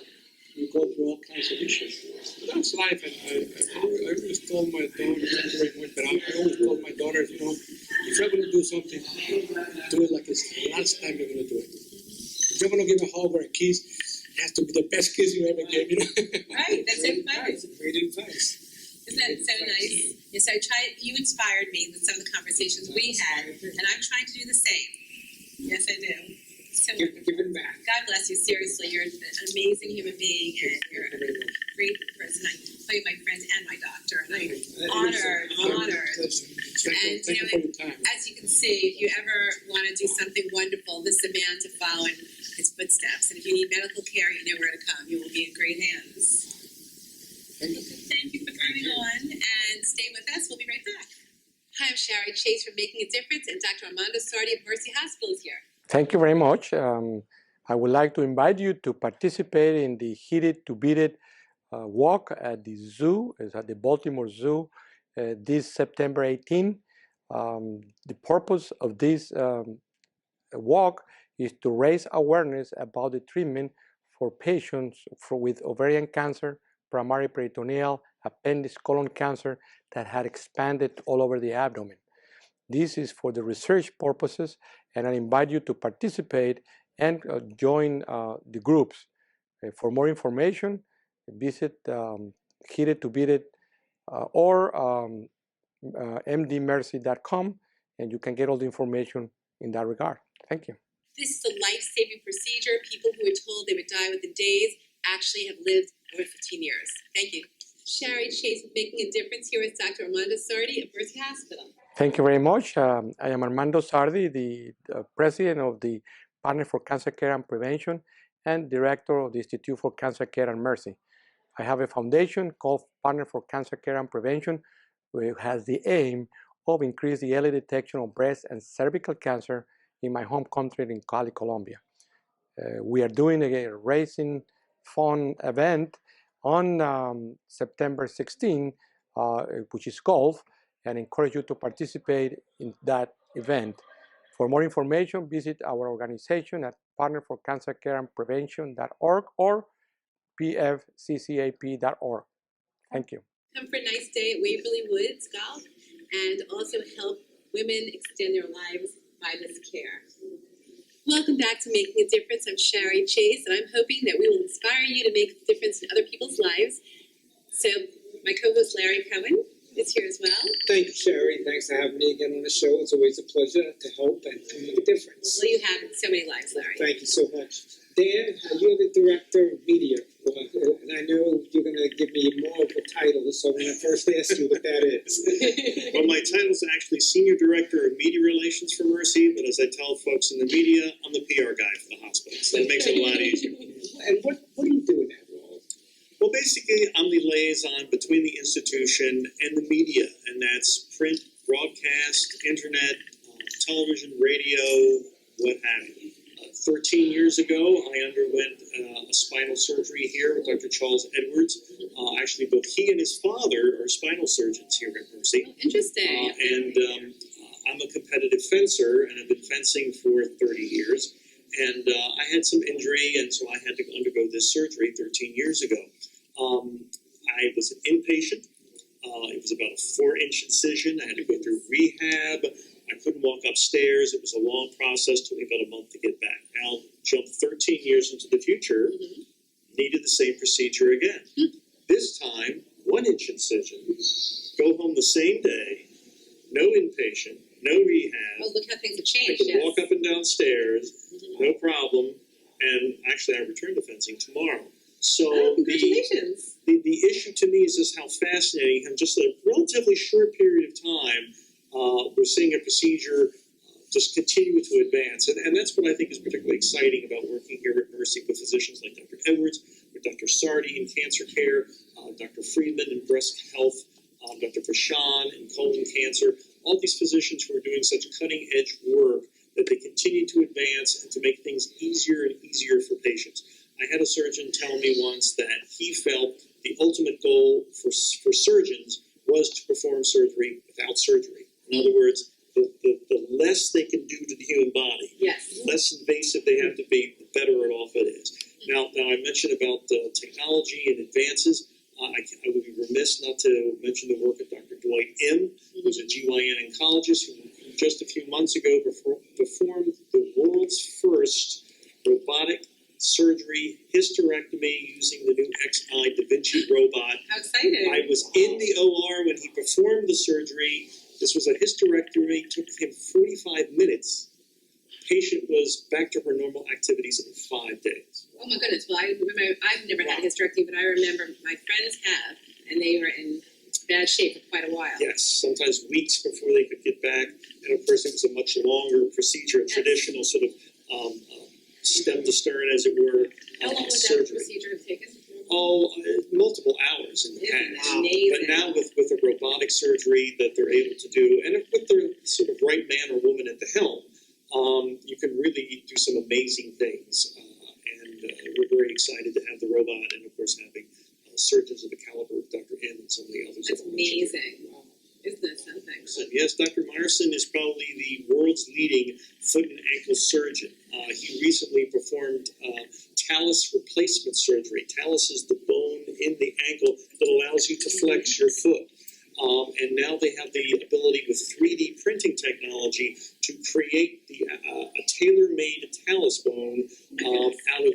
we go through all kinds of issues. But that's life, and I always told my daughter, thank you very much, but I always told my daughters, if you're going to do something, do it like it's the last time you're going to do it. If you're going to give a hug or a kiss, it has to be the best kiss you ever gave, Right, that's advice. Great advice. Isn't that so nice? Yes, you inspired me with some of the conversations we had, and I'm trying to do the same. Yes, I do. So Giving back. God bless you, seriously. You're an amazing human being, and you're a great person. I call you my friend and my doctor, and I'm honored. And, as you can see, if you ever want to do something wonderful, this is a man to follow in his footsteps. And if you need medical care, you know where to come. You will be in great hands. Thank you for coming on, and stay with us. We'll be right back. Hi, I'm Shari Chase from Making a Difference, and Dr. Armando Sardi of Mercy Hospital is here. Thank you very much. I would like to invite you to participate in the Hit It to Beat It walk at the zoo, it's at the Baltimore Zoo, this September 18. The purpose of this walk is to raise awareness about the treatment for patients with ovarian cancer, primary peritoneal, appendix, colon cancer that had expanded all over the abdomen. This is for the research purposes, and I invite you to participate and join the groups. For more information, visit Hit It to Beat It or mdmercy.com, and you can get all the information in that regard. Thank you. This is a life-saving procedure. People who were told they would die within days actually have lived over 15 years. Thank you. Shari Chase with Making a Difference here with Dr. Armando Sardi of Mercy Hospital. Thank you very much. I am Armando Sardi, the president of the Partner for Cancer Care and Prevention and director of the Institute for Cancer Care and Mercy. I have a foundation called Partner for Cancer Care and Prevention, which has the aim of increasing the early detection of breast and cervical cancer in my home country in Cali, Colombia. We are doing a raising fund event on September 16, which is golf, and encourage you to participate in that event. For more information, visit our organization at partnerforcancercareandprevention.org or pfccap.org. Thank you. Come for a nice day at Waverly Woods Golf and also help women extend their lives by this care. Welcome back to Making a Difference. I'm Shari Chase, and I'm hoping that we will inspire you to make a difference in other people's lives. So my co-host Larry Cohen is here as well. Thank you, Shari. Thanks for having me again on the show. It's always a pleasure to help and to make a difference. Well, you have so many lives, Larry. Thank you so much. Dan, you're the director of media, and I know you're going to give me more of a title, so I'm going to first ask you what that is. Well, my title is actually Senior Director of Media Relations for Mercy, but as I tell folks in the media, I'm the PR guy for the hospital, so that makes it a lot easier. And what do you do in that role? Well, basically, I'm the liaison between the institution and the media, and that's print, broadcast, internet, television, radio, what have you. 13 years ago, I underwent a spinal surgery here with Dr. Charles Edwards. Actually, both he and his father are spinal surgeons here at Mercy. Oh, interesting. I'm a competitive fencer, and I've been fencing for 30 years. And I had some injury, and so I had to undergo this surgery 13 years ago. I was an inpatient. It was about a 4-inch incision. I had to go through rehab. I couldn't walk upstairs. It was a long process. Took me about a month to get back. Now, jump 13 years into the future, needed the same procedure again. This time, 1-inch incision. Go home the same day. No inpatient. No rehab. Oh, look how things have I changed. can walk up and down stairs, no problem. And actually, I return to fencing tomorrow. So Congratulations. the issue to me is just how fascinating. In just a relatively short period of time, we're seeing a procedure just continue to advance. And that's what I think is particularly exciting about working here at Mercy with physicians like Dr. Edwards, with Dr. Sardi in cancer care, Dr. Friedman in breast health, Dr. Fashan in colon cancer. All these physicians who are doing such cutting-edge work that they continue to advance and to make things easier and easier for patients. I had a surgeon tell me once that he felt the ultimate goal for surgeons was to perform surgery without surgery. In other words, the less they can do to the human body, the less invasive they have to be, the better off it is. Now I mentioned about technology and advances. I would be remiss not to mention the work of Dr. Dwight M., who's a GYN oncologist who just a few months ago performed the world's first robotic surgery hysterectomy using the new XI Da Vinci robot. How exciting. I was in the OR when he performed the surgery. This was a hysterectomy. It took him 45 minutes. Patient was back to her normal activities in 5 days. Oh my goodness. Well, I remember, I've never had a hysterectomy, but I remember my friends have, and they were in bad shape for quite a while. Yes, sometimes weeks before they could get back. And of course, it was a much longer procedure, a traditional sort of stem to stern, as it were, How long would that surgery. procedure have taken? Multiple hours in the past. Amazing. But now with a robotic surgery that they're able to do, and with the sort of right man or woman at the helm, you can really do some amazing things. We're very excited to have the robot and, of course, having surgeons of the caliber of Dr. M and some of the others. That's amazing. Wow. Isn't that something? So, yes, Dr. Myerson is probably the world's leading foot and ankle surgeon. He recently performed talus replacement surgery. Talus is the bone in the ankle that allows you to flex your foot. And now they have the ability with 3D printing technology to create a tailor-made talus bone out of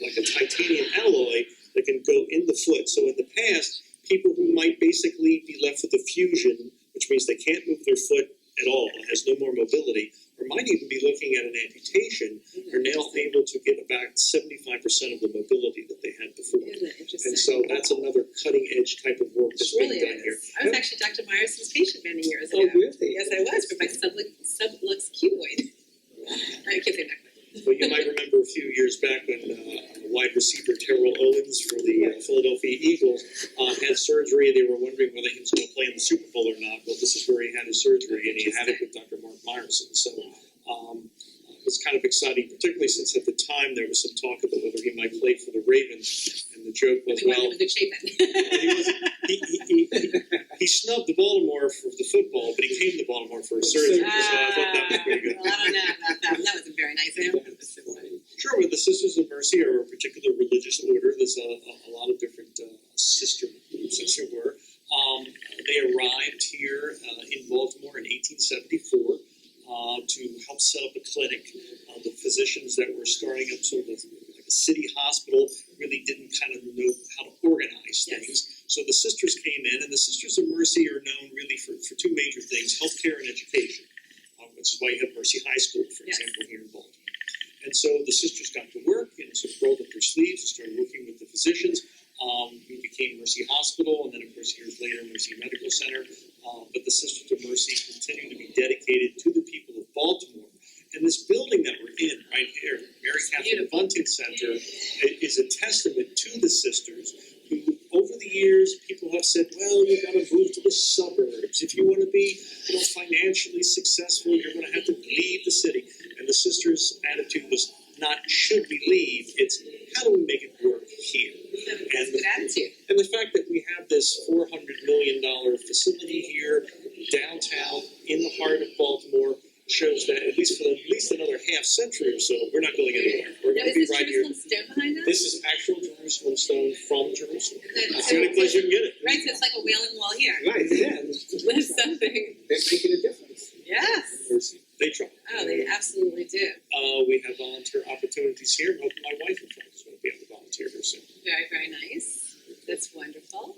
like a titanium alloy that can go in the foot. So in the past, people who might basically be left with a fusion, which means they can't move their foot at all, has no more mobility, or might even be looking at an amputation, are now able to get about 75% of the mobility that they had before. And so that's another cutting-edge type of work that's being done here. I was actually Dr. Myerson's patient many years ago. Oh, really? Yes, I was, for my sublux cuboid. I can't say that. Well, you might remember a few years back when wide receiver Terrell Owens for the Philadelphia Eagles had surgery. They were wondering whether he was going to play in the Super Bowl or not. Well, this is where he had his surgery, and he had it with Dr. Mark Myerson. So it's kind of exciting, particularly since at the time there was some talk about whether he might play for the Ravens. And the joke was, well, in good shape then. he snubbed the Baltimore for the football, but he came to Baltimore for a surgery. So I thought that was pretty good. Well, I don't know about that. That wasn't very nice of him. Sure, well, the Sisters of Mercy are a particular religious order. There's a lot of different sister groups, as it were. They arrived here in Baltimore in 1874 to help set up a clinic. The physicians that were starting up sort of like a city hospital really didn't kind of know how to organize things. So the sisters came in, and the Sisters of Mercy are known really for two major things, healthcare and education, which is why you have Mercy High School, for example, here in Baltimore. And so the sisters got to work and sort of rolled up their sleeves and started working with the physicians. We became Mercy Hospital, and then, of course, years later, Mercy Medical Center. But the Sisters of Mercy continue to be dedicated to the people of Baltimore. And this building that we're in right here, Mary Catherine Bunting Center, is a testament to the sisters who, over the years, people have said, well, you've got to move to the suburbs. If you want to be financially successful, you're going to have to leave the city. And the sisters' attitude was not should we leave, it's how do we make it work here? That's a good attitude. And the fact that we have this $400 million facility here downtown in the heart of Baltimore shows that at least for at least another half century or so, we're not going anywhere. We're going to be right here. Is this Jerusalem stone behind us? This is actual Jerusalem stone from Jerusalem. It's So the only place you can get it. Right, so it's like a wailing wall here. Right, yeah. There's something. They're making a difference. Yes. They try. Oh, they absolutely do. We have volunteer opportunities here. My wife and friends is going to be able to volunteer here soon. Very, very nice. That's wonderful.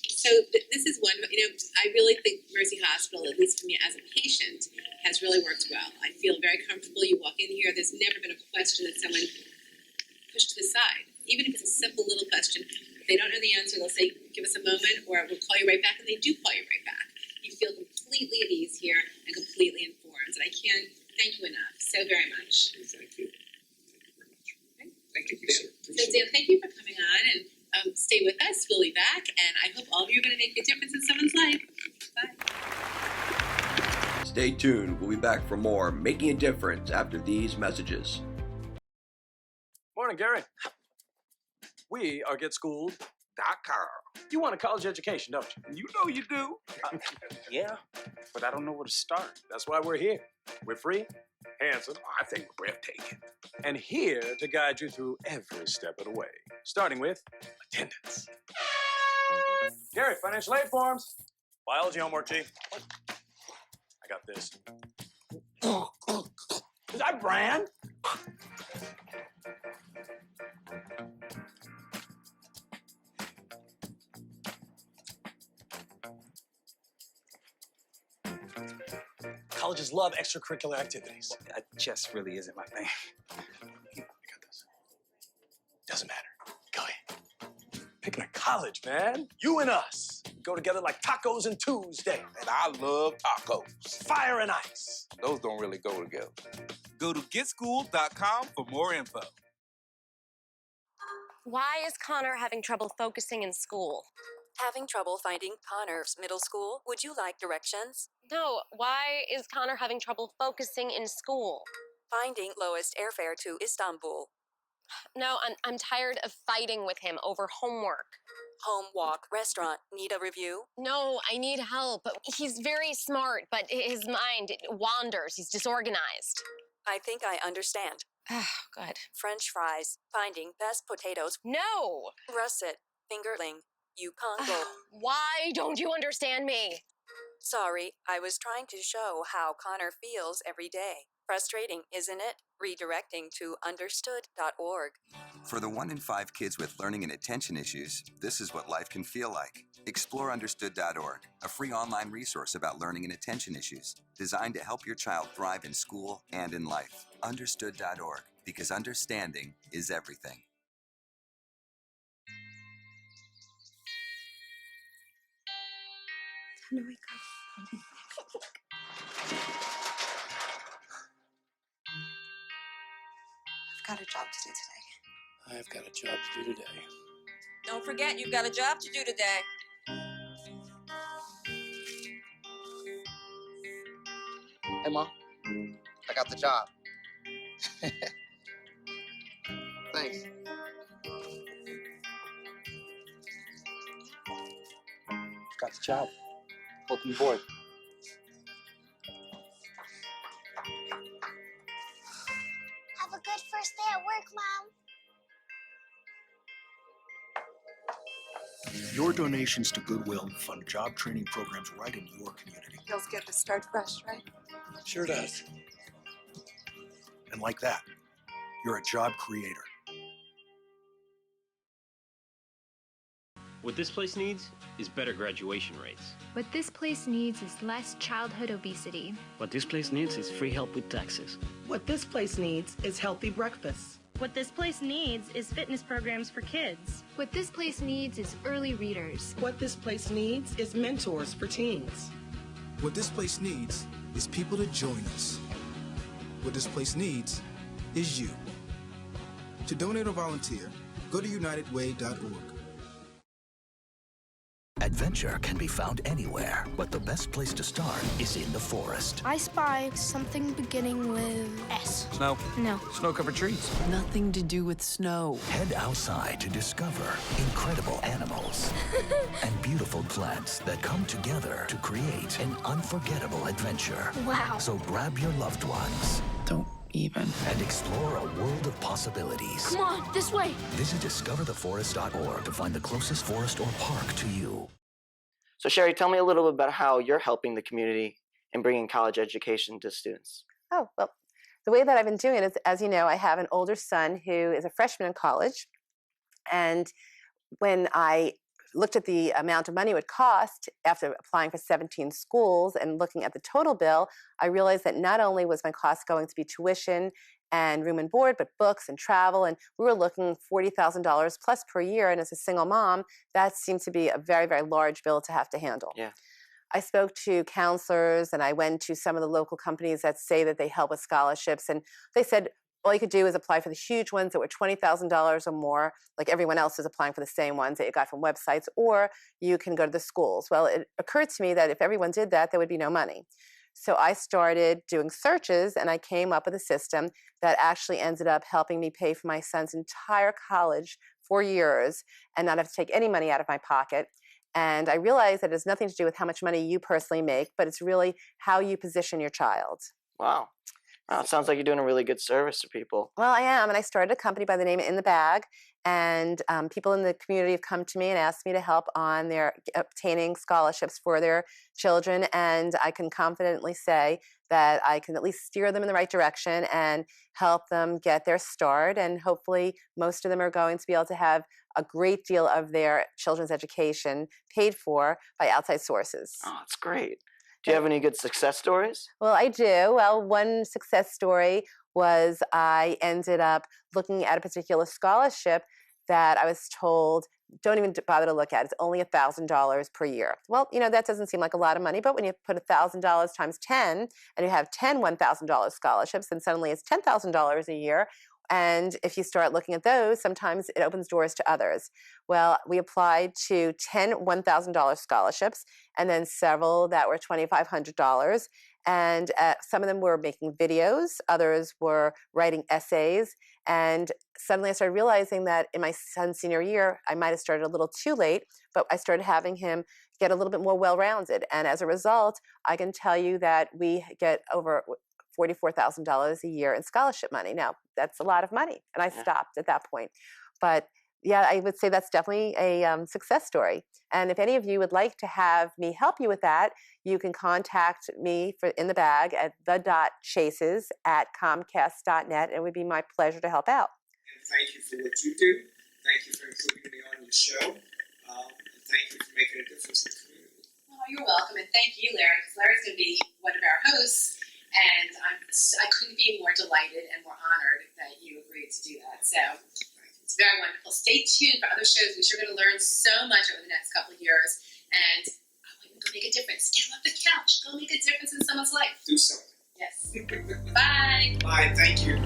So this is one, I really think Mercy Hospital, at least for me as a patient, has really worked well. I feel very comfortable. You walk in here, there's never been a question that someone pushed to the side. Even if it's a simple little question, if they don't know the answer, they'll say, give us a moment, or we'll call you right back, and they do call you right back. You feel completely at ease here and completely informed, and I can't thank you enough so very much. Thank you. Thank you, sir. So Dan, thank you for coming on, and stay with us. We'll be back, and I hope all of you are going to make a difference in someone's life. Bye. Stay tuned. We'll be back for more Making a Difference after these messages. Morning, Gary. We are GetSchooled.com. You want a college education, don't you? You know you do. Yeah, but I don't know where to start. That's why we're here. We're free, handsome, I think breathtaking. and here to guide you through every step of the way, starting with attendance. Gary, financial aid forms. Biology homework, G. I got this. Is that brand? Colleges love extracurricular activities. Chess really isn't my thing. Doesn't matter. Go ahead. Picking a college, man. You and us. Go together like tacos and Tuesday. And I love tacos. Fire and ice. Those don't really go together. Go to GetSchooled.com for more info. Why is Connor having trouble focusing in school? Having trouble finding Connor's middle school? Would you like directions? No, why is Connor having trouble focusing in school? Finding lowest airfare to Istanbul. No, I'm tired of fighting with him over homework. Home, walk, restaurant. Need a review? No, I need help. He's very smart, but his mind wanders. He's disorganized. I think I understand. Oh, good. French fries. Finding best potatoes. No! Russet. Fingerling. You can't go. Why don't you understand me? Sorry, I was trying to show how Connor feels every day. Frustrating, isn't it? Redirecting to understood.org. For the 1 in 5 kids with learning and attention issues, this is what life can feel like. Explore understood.org, a free online resource about learning and attention issues, designed to help your child thrive in school and in life. Understood.org, because understanding is everything. Time to wake up. I've got a job to do today. I've got a job to do today. Don't forget, you've got a job to do today. Hey, Mom. I got the job. Thanks. Got the job. Welcome aboard. Have a good first day at work, Mom. Your donations to Goodwill fund job training programs right in your community. Feels good to start fresh, right? Sure does. And like that, you're a job creator. What this place needs is better graduation rates. What this place needs is less childhood obesity. What this place needs is free help with taxes. What this place needs is healthy breakfast. What this place needs is fitness programs for kids. What this place needs is early readers. What this place needs is mentors for teens. What this place needs is people to join us. What this place needs is you. To donate or volunteer, go to unitedway.org. Adventure can be found anywhere, but the best place to start is in the forest. I spy something beginning with S. Snow? No. Snow-covered trees. Nothing to do with snow. Head outside to discover incredible animals and beautiful plants that come together to create an unforgettable adventure. Wow. So grab your loved ones. Don't even. And explore a world of possibilities. Come on, this way. Visit discovertheforest.org to find the closest forest or park to you. So, Shari, tell me a little bit about how you're helping the community in bringing college education to students. Oh, well, the way that I've been doing it is, as you know, I have an older son who is a freshman in college. And when I looked at the amount of money it would cost after applying for 17 schools and looking at the total bill, I realized that not only was my cost going to be tuition and room and board, but books and travel, and we were looking $40,000 plus per year, and as a single mom, that seemed to be a very, very large bill to have to handle. Yeah. I spoke to counselors, and I went to some of the local companies that say that they help with scholarships, and they said, all you could do is apply for the huge ones that were $20,000 or more, like everyone else was applying for the same ones that you got from websites, or you can go to the schools. Well, it occurred to me that if everyone did that, there would be no money. So I started doing searches, and I came up with a system that actually ended up helping me pay for my son's entire college 4 years and not have to take any money out of my pocket. And I realized that it has nothing to do with how much money you personally make, but it's really how you position your child. Wow. Wow, it sounds like you're doing a really good service to people. Well, I am, and I started a company by the name of In the Bag, and people in the community have come to me and asked me to help on their obtaining scholarships for their children, and I can confidently say that I can at least steer them in the right direction and help them get their start, and hopefully most of them are going to be able to have a great deal of their children's education paid for by outside sources. Oh, that's great. Do you have any good success stories? Well, I do. Well, one success story was I ended up looking at a particular scholarship that I was told, don't even bother to look at. It's only $1,000 per year. Well, you know, that doesn't seem like a lot of money, but when you put $1,000 times 10 and you have 10 $1,000 scholarships, then suddenly it's $10,000 a year. And if you start looking at those, sometimes it opens doors to others. Well, we applied to 10 $1,000 scholarships and then several that were $2,500. And some of them were making videos, others were writing essays. And suddenly I started realizing that in my son's senior year, I might have started a little too late, but I started having him get a little bit more well-rounded. And as a result, I can tell you that we get over $44,000 a year in scholarship money. Now, that's a lot of money, and I stopped at that point. But yeah, I would say that's definitely a success story. And if any of you would like to have me help you with that, you can contact me for In the Bag at the.chases@comcast.net. It would be my pleasure to help out. And thank you for what you do. Thank you for including me on your show. And thank you for making a difference in the community. Oh, you're welcome, and thank you, Larry, because Larry's going to be one of our hosts. And I couldn't be more delighted and more honored that you agreed to do that. So it's very wonderful. Stay tuned for other shows. We're sure going to learn so much over the next couple of years. And go make a difference. Get off the couch. Go make a difference in someone's life. Do something. Yes. Bye. Bye. Thank you.